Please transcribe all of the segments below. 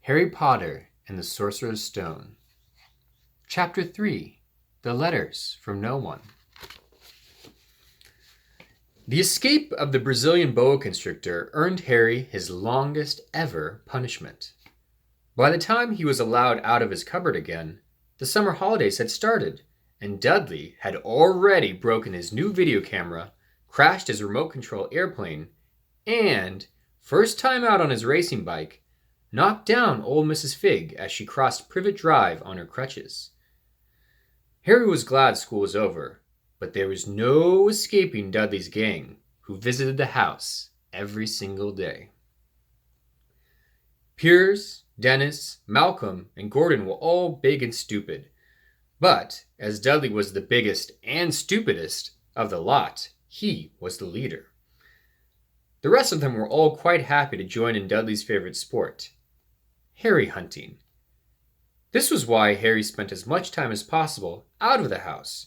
Harry Potter and the Sorcerer's Stone. Chapter 3. The Letters from No One. The escape of the Brazilian boa constrictor earned Harry his longest ever punishment. By the time he was allowed out of his cupboard again, the summer holidays had started, and Dudley had already broken his new video camera, crashed his remote control airplane, and, first time out on his racing bike, knocked down old Mrs. Figg as she crossed Privet Drive on her crutches. Harry was glad school was over, but there was no escaping Dudley's gang, who visited the house every single day. Piers, Dennis, Malcolm, and Gordon were all big and stupid, but as Dudley was the biggest and stupidest of the lot, he was the leader. The rest of them were all quite happy to join in Dudley's favorite sport, Harry hunting. This was why Harry spent as much time as possible out of the house,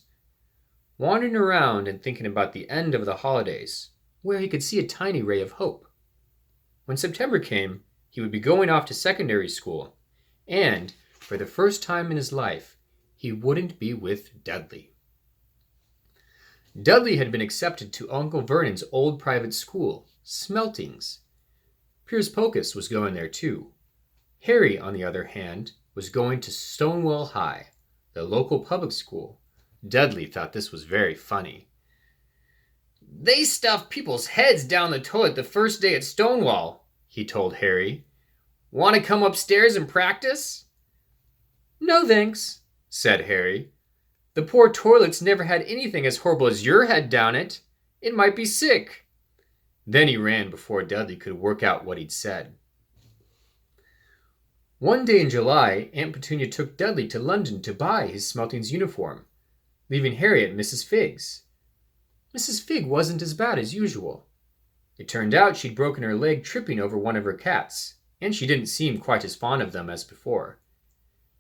wandering around and thinking about the end of the holidays, where he could see a tiny ray of hope. When September came, he would be going off to secondary school, and, for the first time in his life, he wouldn't be with Dudley. Dudley had been accepted to Uncle Vernon's old private school, Smeltings. Piers Pocus was going there too. Harry, on the other hand, was going to Stonewall High, the local public school. Dudley thought this was very funny. "They stuff people's heads down the toilet the first day at Stonewall," he told Harry. "Want to come upstairs and practice?" "No thanks," said Harry. "The poor toilets never had anything as horrible as your head down it. It might be sick." Then he ran before Dudley could work out what he'd said. One day in July, Aunt Petunia took Dudley to London to buy his Smeltings uniform, leaving Harry at Mrs. Figg's. Mrs. Figg wasn't as bad as usual. It turned out she'd broken her leg tripping over one of her cats, and she didn't seem quite as fond of them as before.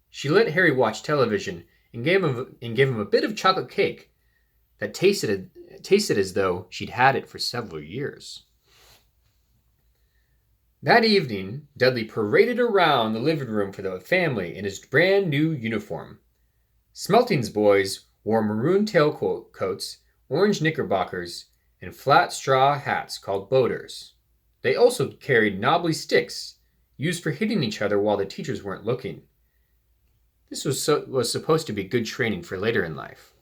She let Harry watch television and gave him a bit of chocolate cake that tasted as though she'd had it for several years. That evening, Dudley paraded around the living room for the family in his brand new uniform. Smeltings boys wore maroon tailcoats, orange knickerbockers, and flat straw hats called boaters. They also carried knobbly sticks, used for hitting each other while the teachers weren't looking. This was supposed to be good training for later in life.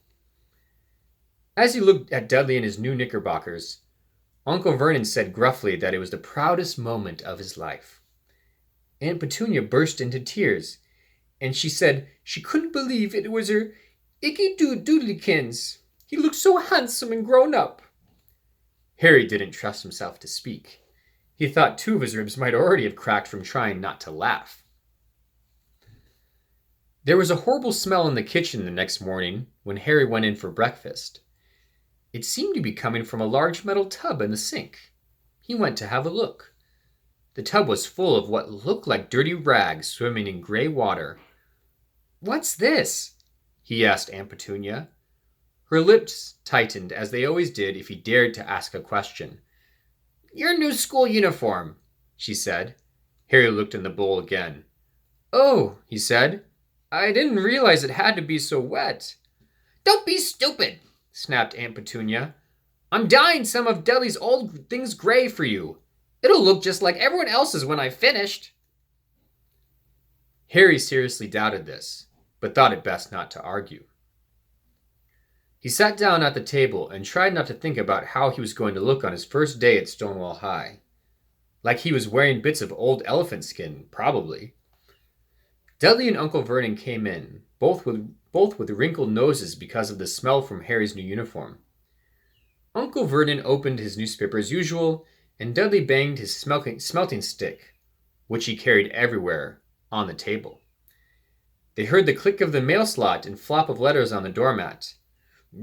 As he looked at Dudley in his new knickerbockers, Uncle Vernon said gruffly that it was the proudest moment of his life. Aunt Petunia burst into tears, and she said she couldn't believe it was her Icky-Doodlykins. He looked so handsome and grown up. Harry didn't trust himself to speak. He thought two of his ribs might already have cracked from trying not to laugh. There was a horrible smell in the kitchen the next morning when Harry went in for breakfast. It seemed to be coming from a large metal tub in the sink. He went to have a look. The tub was full of what looked like dirty rags swimming in gray water. "What's this?" he asked Aunt Petunia. Her lips tightened, as they always did if he dared to ask a question. "Your new school uniform," she said. Harry looked in the bowl again. "Oh," he said. "I didn't realize it had to be so wet." "Don't be stupid," snapped Aunt Petunia. "I'm dyeing some of Dudley's old things gray for you. It'll look just like everyone else's when I've finished." Harry seriously doubted this, but thought it best not to argue. He sat down at the table and tried not to think about how he was going to look on his first day at Stonewall High. Like he was wearing bits of old elephant skin, probably. Dudley and Uncle Vernon came in, both with wrinkled noses because of the smell from Harry's new uniform. Uncle Vernon opened his newspaper as usual, and Dudley banged his smelting stick, which he carried everywhere, on the table. They heard the click of the mail slot and flop of letters on the doormat.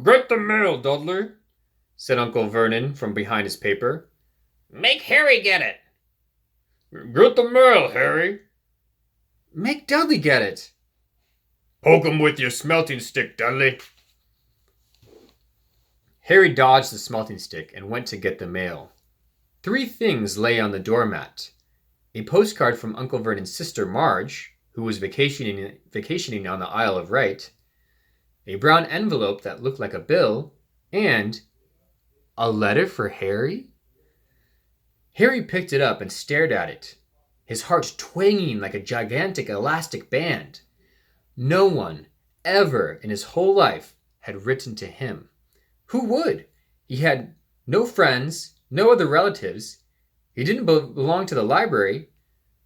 "Get the mail, Dudley," said Uncle Vernon from behind his paper. "Make Harry get it." "Get the mail, Harry." "Make Dudley get it." "Poke him with your smelting stick, Dudley." Harry dodged the smelting stick and went to get the mail. 3 things lay on the doormat. a postcard from Uncle Vernon's sister Marge, who was vacationing on the Isle of Wight, a brown envelope that looked like a bill, and a letter for Harry? Harry picked it up and stared at it, his heart twanging like a gigantic elastic band. No one, ever in his whole life, had written to him. Who would? He had no friends, no other relatives. He didn't belong to the library,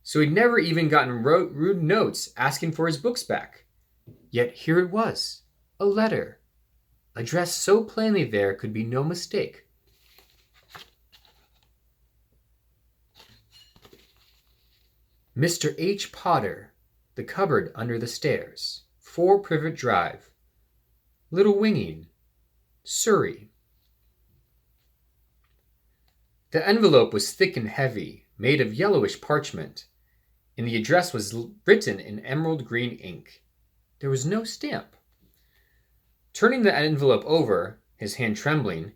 so he'd never even gotten rude notes asking for his books back. Yet here it was, a letter, addressed so plainly there could be no mistake. Mr. H. Potter, The Cupboard Under the Stairs, 4 Privet Drive, Little Winging, Surrey. The envelope was thick and heavy, made of yellowish parchment, and the address was written in emerald green ink. There was no stamp. Turning the envelope over, his hand trembling,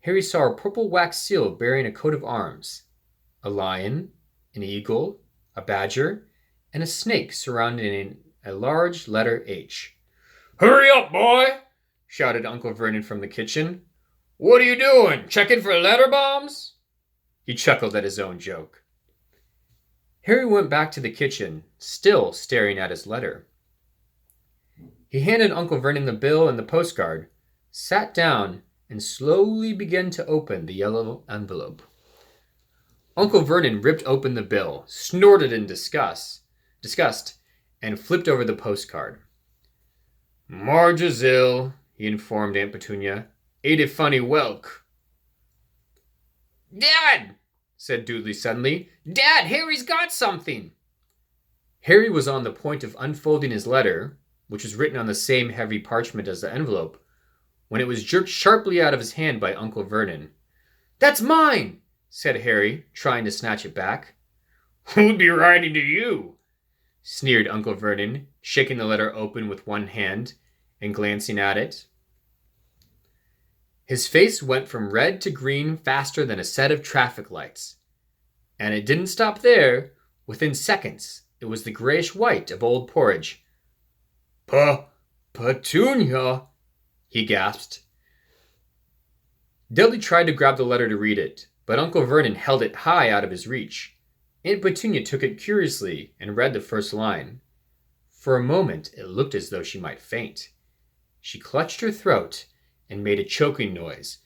Harry saw a purple wax seal bearing a coat of arms, a lion, an eagle, a badger, and a snake surrounding a large letter H. "Hurry up, boy!" shouted Uncle Vernon from the kitchen. "What are you doing? Checking for letter bombs?" He chuckled at his own joke. Harry went back to the kitchen, still staring at his letter. He handed Uncle Vernon the bill and the postcard, sat down, and slowly began to open the yellow envelope. Uncle Vernon ripped open the bill, snorted in disgust, and flipped over the postcard. "Marge is ill," he informed Aunt Petunia. "Ate a funny whelk." "Dad!" said Dudley suddenly. "Dad, Harry's got something!" Harry was on the point of unfolding his letter, which was written on the same heavy parchment as the envelope, when it was jerked sharply out of his hand by Uncle Vernon. "That's mine!" said Harry, trying to snatch it back. "Who'd be writing to you?" sneered Uncle Vernon, shaking the letter open with one hand and glancing at it. His face went from red to green faster than a set of traffic lights. And it didn't stop there. Within seconds, it was the grayish-white of old porridge. "Petunia," he gasped. Dudley tried to grab the letter to read it, but Uncle Vernon held it high out of his reach. Aunt Petunia took it curiously and read the first line. For a moment, it looked as though she might faint. She clutched her throat and made a choking noise.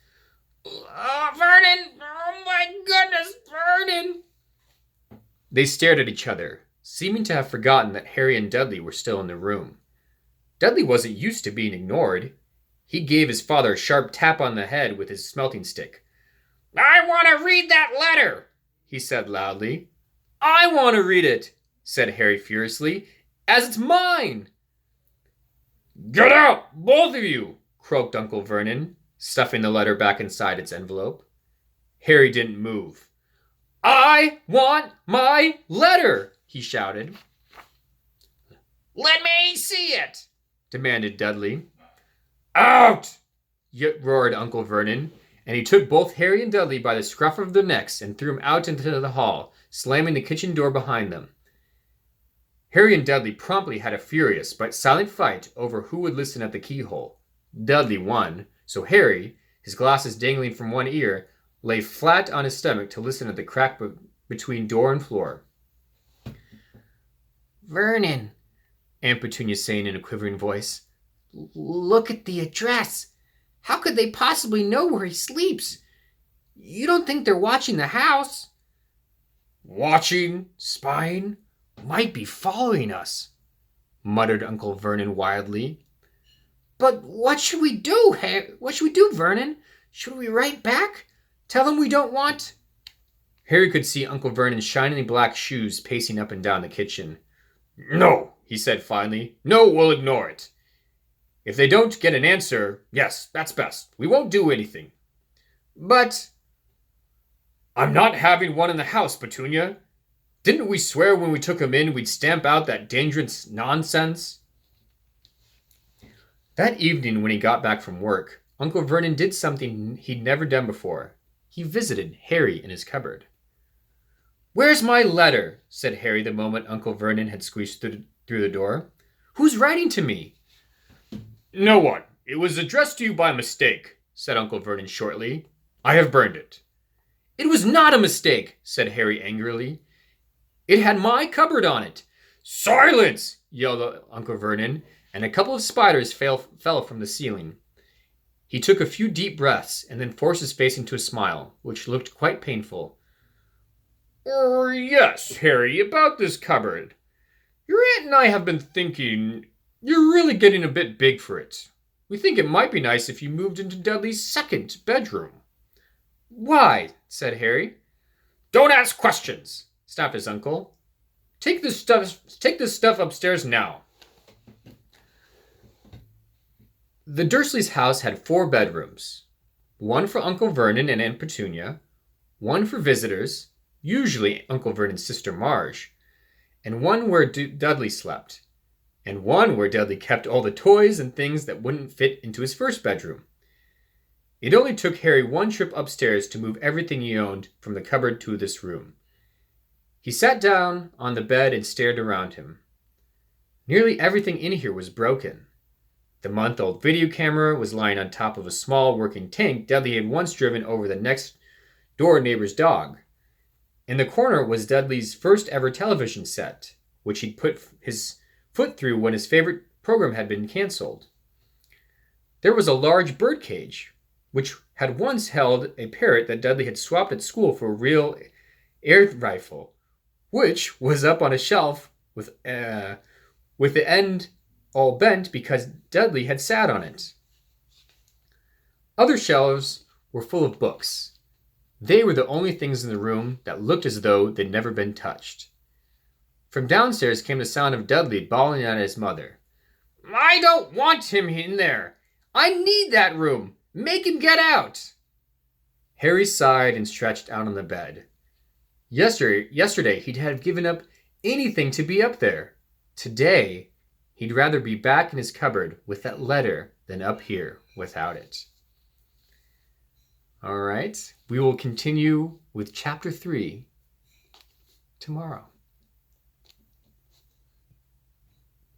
"Oh, Vernon! Oh, my goodness, Vernon!" They stared at each other, seeming to have forgotten that Harry and Dudley were still in the room. Dudley wasn't used to being ignored. He gave his father a sharp tap on the head with his smelting stick. "I want to read that letter," he said loudly. "I want to read it," said Harry furiously, "as it's mine." "Get out, both of you!" croaked Uncle Vernon, stuffing the letter back inside its envelope. Harry didn't move. "I want my letter!" he shouted. "Let me see it!" demanded Dudley. "Out!" roared Uncle Vernon, and he took both Harry and Dudley by the scruff of their necks and threw them out into the hall, slamming the kitchen door behind them. Harry and Dudley promptly had a furious but silent fight over who would listen at the keyhole. Dudley won, so Harry, his glasses dangling from one ear, lay flat on his stomach to listen at the crack between door and floor. "Vernon," Aunt Petunia saying in a quivering voice, "look at the address. How could they possibly know where he sleeps? You don't think they're watching the house?" "Watching, spying, might be following us," muttered Uncle Vernon wildly. "But what should we do, What should we do, Vernon? Should we write back? Tell them we don't want..." Harry could see Uncle Vernon's shiny black shoes pacing up and down the kitchen. "No," he said finally. "No, we'll ignore it. If they don't get an answer, yes, that's best. We won't do anything." "But..." "I'm not having one in the house, Petunia. Didn't we swear when we took him in we'd stamp out that dangerous nonsense?" That evening when he got back from work, Uncle Vernon did something he'd never done before. He visited Harry in his cupboard. Where's my letter? Said Harry the moment Uncle Vernon had squeezed through the door. Who's writing to me? No one. It was addressed to you by mistake, said Uncle Vernon shortly. I have burned it. It was not a mistake, said Harry angrily. It had my cupboard on it. Silence! Yelled Uncle Vernon, and a couple of spiders fell from the ceiling. He took a few deep breaths and then forced his face into a smile, which looked quite painful. Yes, Harry, about this cupboard. Your aunt and I have been thinking you're really getting a bit big for it. We think it might be nice if you moved into Dudley's second bedroom. Why? Said Harry. Don't ask questions, snapped his uncle. Take this stuff upstairs now. The Dursleys' house had 4 bedrooms. One for Uncle Vernon and Aunt Petunia, one for visitors, usually Uncle Vernon's sister Marge, and one where Dudley slept, and one where Dudley kept all the toys and things that wouldn't fit into his first bedroom. It only took Harry one trip upstairs to move everything he owned from the cupboard to this room. He sat down on the bed and stared around him. Nearly everything in here was broken. The month-old video camera was lying on top of a small working tank Dudley had once driven over the next door neighbor's dog. In the corner was Dudley's first ever television set, which he'd put his foot through when his favorite program had been canceled. There was a large bird cage, which had once held a parrot that Dudley had swapped at school for a real air rifle, which was up on a shelf with the end all bent because Dudley had sat on it. Other shelves were full of books. They were the only things in the room that looked as though they'd never been touched. From downstairs came the sound of Dudley bawling at his mother. I don't want him in there. I need that room. Make him get out. Harry sighed and stretched out on the bed. Yesterday he'd have given up anything to be up there. Today, he'd rather be back in his cupboard with that letter than up here without it. All right, we will continue with Chapter 3 tomorrow.